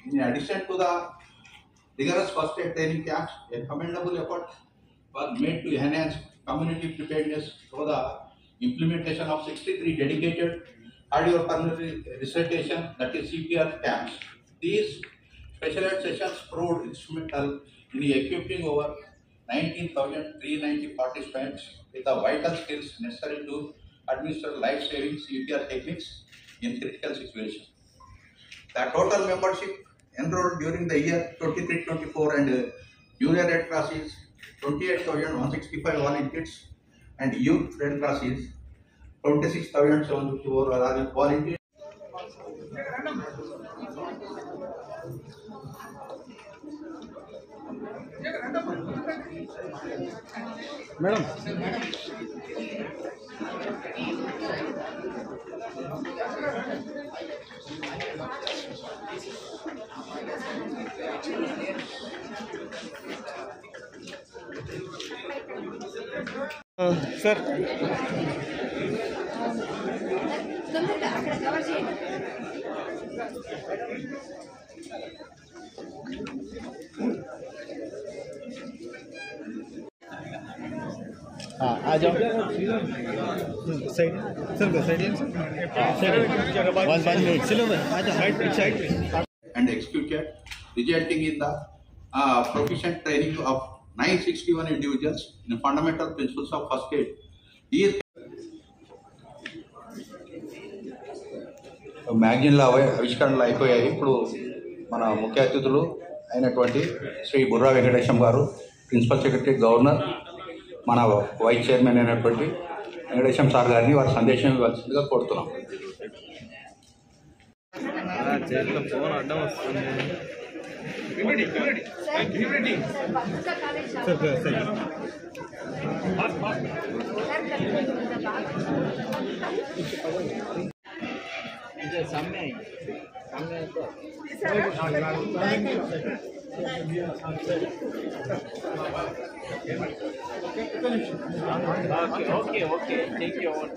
In addition to the rigorous first aid training camps, a commendable effort was made to enhance community preparedness through the implementation of 63 dedicated cardiopulmonary resuscitation, that is CPR camps. These specialized sessions proved instrumental in equipping over 19,390 participants with the vital skills necessary to administer life-saving CPR techniques in critical situations. The total membership enrolled during the year 23-24 and Junior Red Cross is 28,165 volunteers and Youth Red Cross is 26,754 volunteers. Madam. Sir. आ जाओ side sir side and executed, resulting in the proficient training of 961 individuals in fundamental principles of first aid. These మ్యాగజైన్ల ఆవిష్కరణలు అయిపోయాయి. ఇప్పుడు మన ముఖ్య అతిథులు అయినటువంటి శ్రీ బుర్రా వెంకటేశం గారు, principal secretary governor, మన వైస్ చైర్మన్ అయినటువంటి వెంకటేశం సార్ గారిని వారి సందేశం ఇవ్వాల్సిందిగా కోరుతున్నాం. Okay. Take your own.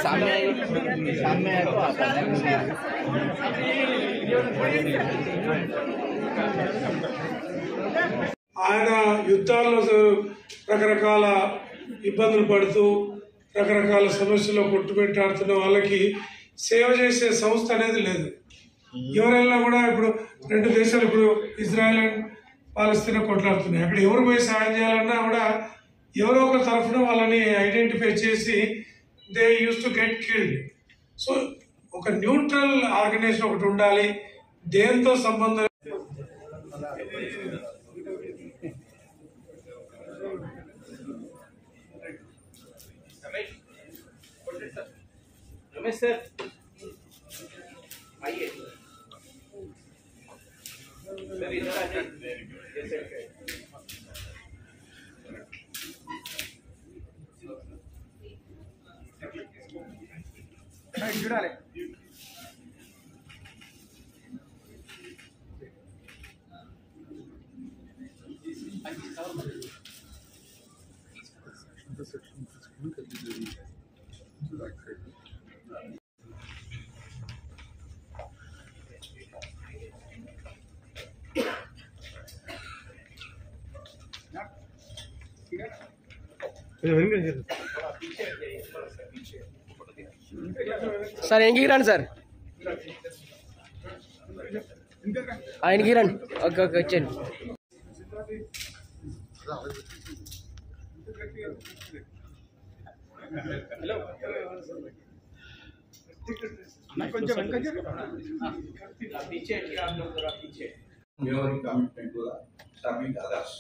सामने है तो आता है. ఆయన యుద్ధాల్లో రకరకాల ఇబ్బందులు పడుతూ రకరకాల సమస్యల్లో కొట్టుపెట్టాడుతున్న వాళ్ళకి సేవ చేసే సంస్థ అనేది లేదు. ఎవరైనా కూడా ఇప్పుడు రెండు దేశాలు, ఇప్పుడు ఇజ్రాయెల్ అండ్ పాలస్తీనా కొట్లాడుతున్నాయి. అక్కడ ఎవరు పోయి సాయం చేయాలన్నా కూడా ఎవరో ఒక తరఫున వాళ్ళని ఐడెంటిఫై చేసి they use to get killed. So ఒక న్యూట్రల్ ఆర్గనైజేషన్ ఒకటి ఉండాలి. దేంతో సంబంధం रमेश सर आइए सर, इधर आ जाइए. जुड़ा ले. సార్ ఎన్నికి రండి సార్, ఆయనకి రండి. ఓకే వచ్చాను. Your commitment to the serving others.